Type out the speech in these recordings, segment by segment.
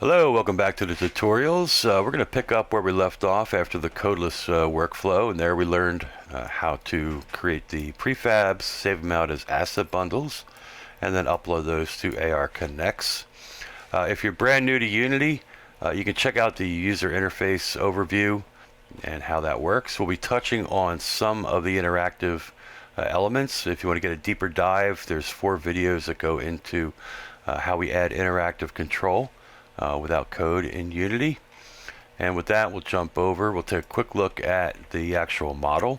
Hello, welcome back to the tutorials. We're going to pick up where we left off after the codeless workflow, and there we learned how to create the prefabs, save them out as asset bundles, and then upload those to ARConnex. If you're brand new to Unity, you can check out the user interface overview and how that works. We'll be touching on some of the interactive elements. If you want to get a deeper dive, there's 4 videos that go into how we add interactive control without code in Unity. And with that, we'll jump over. We'll take a quick look at the actual model.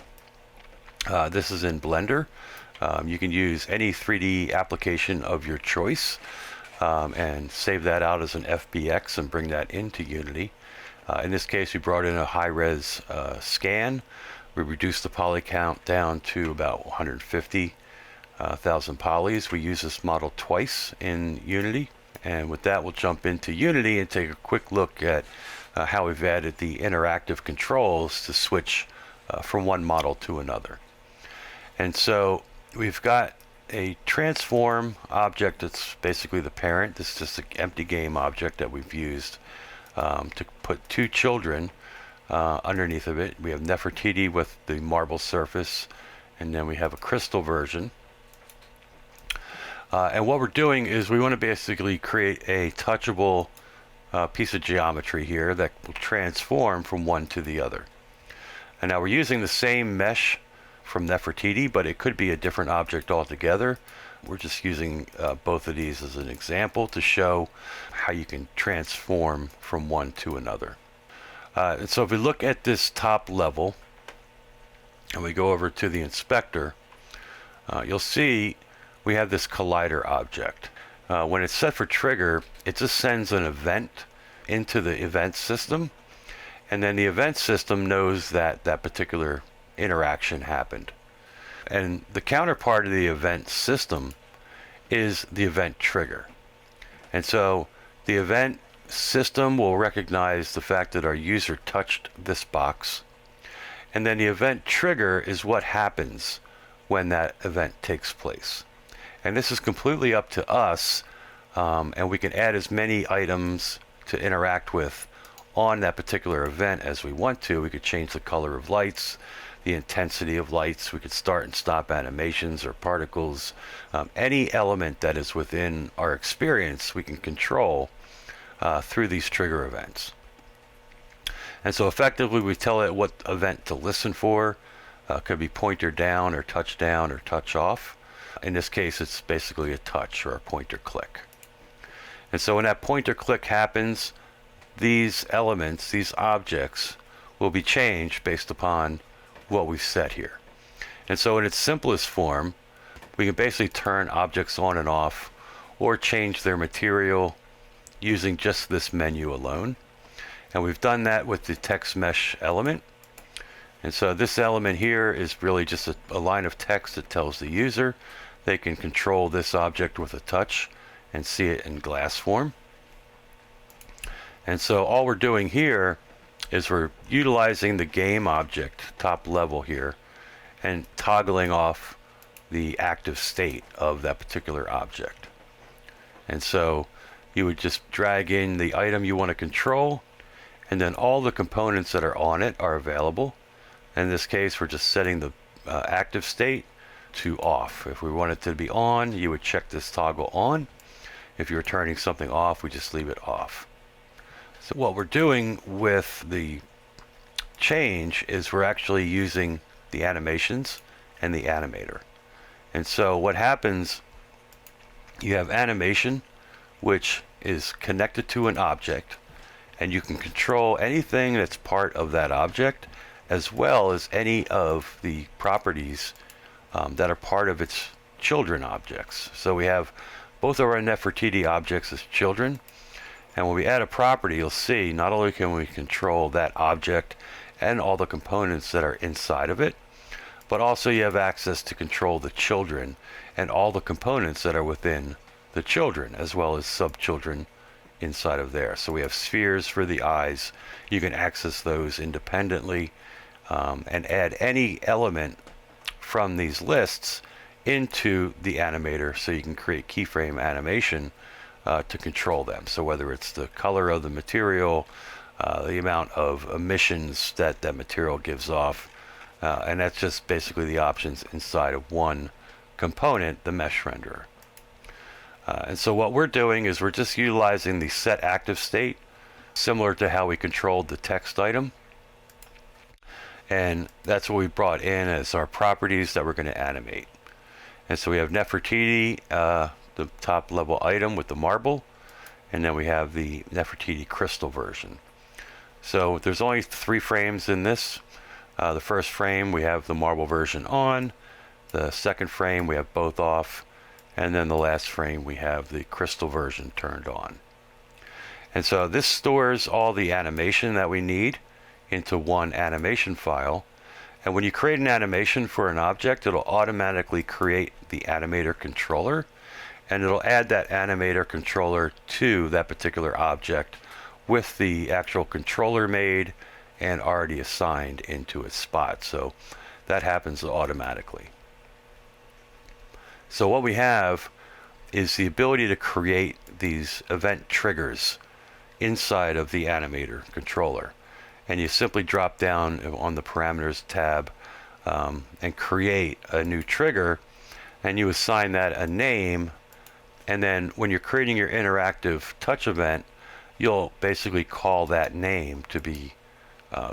This is in Blender. You can use any 3D application of your choice and save that out as an FBX and bring that into Unity. In this case, we brought in a high-res scan. We reduced the poly count down to about 150,000 polys. We use this model twice in Unity. And with that, we'll jump into Unity and take a quick look at how we've added the interactive controls to switch from one model to another. And so we've got a transform object that's basically the parent. This is just an empty game object that we've used to put 2 children underneath of it. We have Nefertiti with the marble surface, and then we have a crystal version. And what we're doing is we want to basically create a touchable piece of geometry here that will transform from one to the other. And now we're using the same mesh from Nefertiti, but it could be a different object altogether. We're just using both of these as an example to show how you can transform from one to another. And so if we look at this top level and we go over to the inspector, you'll see we have this collider object. When it's set for trigger, it just sends an event into the event system, and then the event system knows that that particular interaction happened. And the counterpart of the event system is the event trigger. And so the event system will recognize the fact that our user touched this box, and then the event trigger is what happens when that event takes place. And this is completely up to us, and we can add as many items to interact with on that particular event as we want to. We could change the color of lights, the intensity of lights. We could start and stop animations or particles. Any element that is within our experience we can control through these trigger events. And so effectively we tell it what event to listen for. Could be pointer down or touch off. In this case, it's basically a touch or a pointer click. And so when that pointer click happens, these elements, these objects, will be changed based upon what we've set here. And so in its simplest form, we can basically turn objects on and off or change their material using just this menu alone. And we've done that with the text mesh element. And so this element here is really just a line of text that tells the user they can control this object with a touch and see it in glass form. And so all we're doing here is we're utilizing the game object top level here and toggling off the active state of that particular object. And so you would just drag in the item you want to control, and then all the components that are on it are available. In this case, we're just setting the active state to off. If we want it to be on, you would check this toggle on. If you're turning something off, we just leave it off. So what we're doing with the change is we're actually using the animations and the animator. And so what happens, you have animation, which is connected to an object, and you can control anything that's part of that object, as well as any of the properties that are part of its children objects. So we have both of our Nefertiti objects as children, and when we add a property, you'll see not only can we control that object and all the components that are inside of it, but also you have access to control the children and all the components that are within the children, as well as sub-children inside of there. So we have spheres for the eyes. You can access those independently and add any element from these lists into the animator, so you can create keyframe animation to control them. So whether it's the color of the material, the amount of emissions that that material gives off, and that's just basically the options inside of one component, the mesh renderer. And so what we're doing is we're just utilizing the set active state, similar to how we controlled the text item. And that's what we brought in as our properties that we're going to animate. And so we have Nefertiti, the top level item with the marble, and then we have the Nefertiti crystal version. So there's only 3 frames in this. The first frame we have the marble version on, the second frame we have both off, and then the last frame we have the crystal version turned on. And so this stores all the animation that we need into one animation file. And when you create an animation for an object, it'll automatically create the animator controller, and it'll add that animator controller to that particular object with the actual controller made and already assigned into its spot. So that happens automatically. So what we have is the ability to create these event triggers inside of the animator controller. And you simply drop down on the parameters tab and create a new trigger, and you assign that a name. And then when you're creating your interactive touch event, you'll basically call that name to be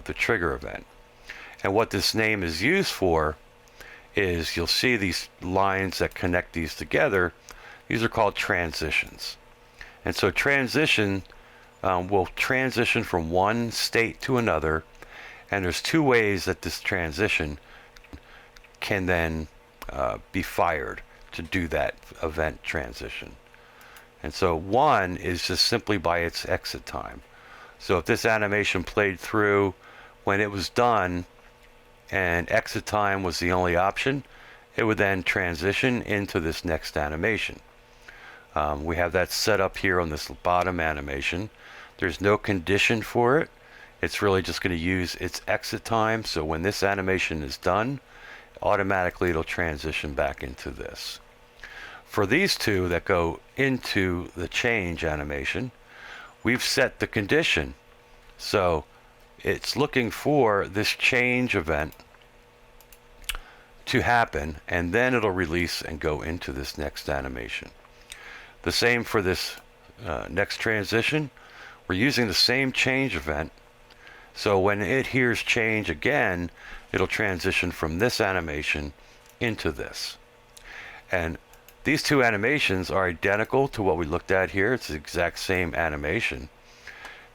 the trigger event. And what this name is used for is, you'll see these lines that connect these together. These are called transitions. And so transition will transition from one state to another, and there's 2 ways that this transition can then be fired to do that event transition. And so one is just simply by its exit time. So if this animation played through when it was done and exit time was the only option, it would then transition into this next animation. We have that set up here on this bottom animation. There's no condition for it. It's really just going to use its exit time. So when this animation is done, automatically it'll transition back into this. For these 2 that go into the change animation, we've set the condition. So it's looking for this change event to happen, and then it'll release and go into this next animation. The same for this next transition. We're using the same change event. So when it hears change again, it'll transition from this animation into this. And these 2 animations are identical to what we looked at here. It's the exact same animation.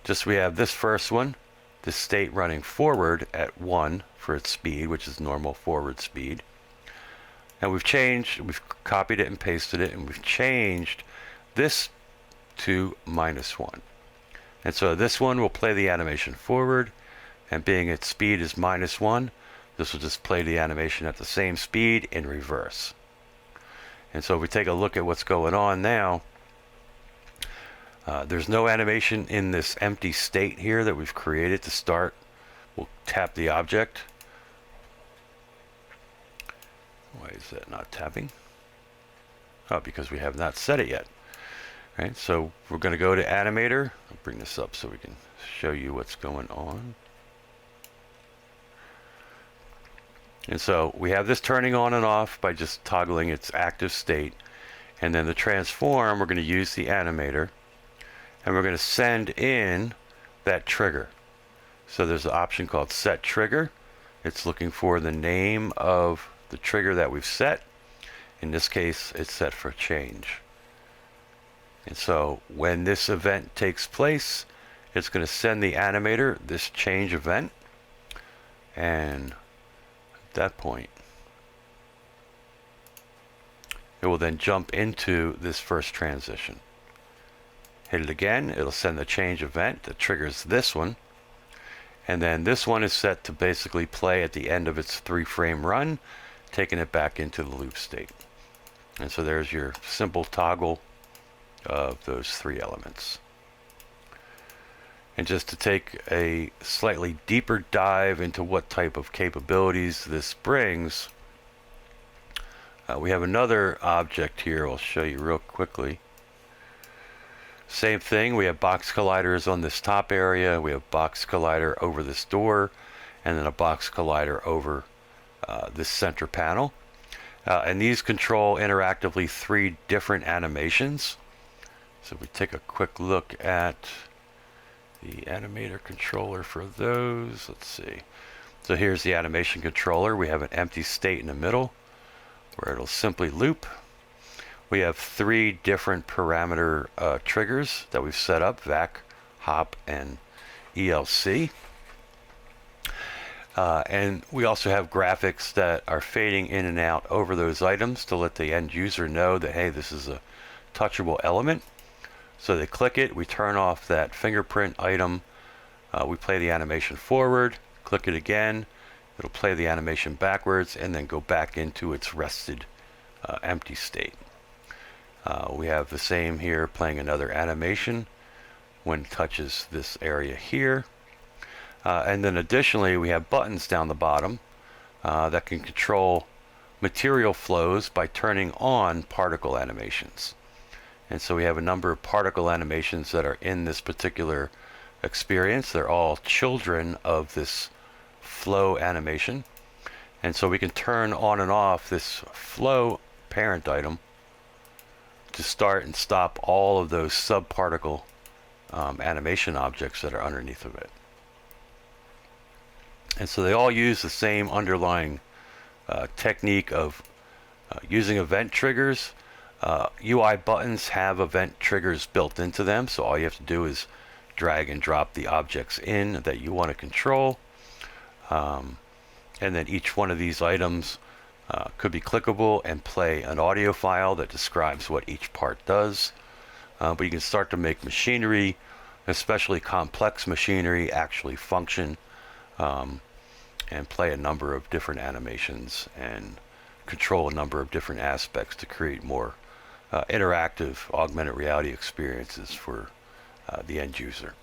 Just we have this first one, the state running forward at 1 for its speed, which is normal forward speed. And we've copied it and pasted it, and we've changed this to -1. And so this one will play the animation forward, and being its speed is -1, this will just play the animation at the same speed in reverse. And so if we take a look at what's going on now, there's no animation in this empty state here that we've created to start. We'll tap the object. Why is that not tapping? Oh, because we have not set it yet. Right, so we're going to go to Animator. I'll bring this up so we can show you what's going on. And so we have this turning on and off by just toggling its active state. And then the transform, we're going to use the animator, and we're going to send in that trigger. So there's an option called set trigger. It's looking for the name of the trigger that we've set. In this case, it's set for change. And so when this event takes place, it's going to send the animator this change event. And at that point, it will then jump into this first transition. Hit it again, it'll send the change event that triggers this one. And then this one is set to basically play at the end of its 3-frame run, taking it back into the loop state. And so there's your simple toggle of those 3 elements. And just to take a slightly deeper dive into what type of capabilities this brings, we have another object here I'll show you real quickly. Same thing, we have box colliders on this top area, we have box collider over this door, and then a box collider over this center panel. And these control interactively 3 different animations. So if we take a quick look at the animator controller for those, let's see. So here's the animation controller. We have an empty state in the middle where it'll simply loop. We have 3 different parameter triggers that we've set up: vac, hop, and ELC. And we also have graphics that are fading in and out over those items to let the end user know that, hey, this is a touchable element. So they click it, we turn off that fingerprint item, we play the animation forward, click it again, it'll play the animation backwards and then go back into its rested empty state. We have the same here, playing another animation when it touches this area here. And then additionally, we have buttons down the bottom that can control material flows by turning on particle animations. And so we have a number of particle animations that are in this particular experience. They're all children of this flow animation. And so we can turn on and off this flow parent item to start and stop all of those subparticle animation objects that are underneath of it. And so they all use the same underlying technique of using event triggers. UI buttons have event triggers built into them, so all you have to do is drag and drop the objects in that you want to control. And then each one of these items could be clickable and play an audio file that describes what each part does. But you can start to make machinery, especially complex machinery, actually function and play a number of different animations and control a number of different aspects to create more interactive augmented reality experiences for the end user.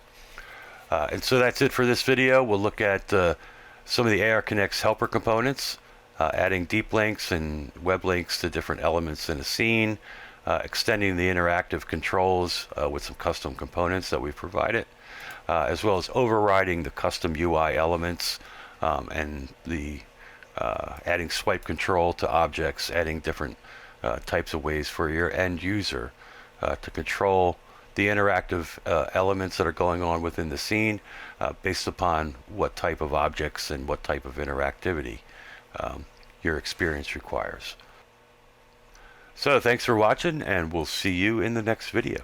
And so that's it for this video. We'll look at some of the ARConnex helper components, adding deep links and web links to different elements in a scene, extending the interactive controls with some custom components that we've provided, as well as overriding the custom UI elements and the adding swipe control to objects, adding different types of ways for your end user to control the interactive elements that are going on within the scene based upon what type of objects and what type of interactivity your experience requires. So thanks for watching, and we'll see you in the next video.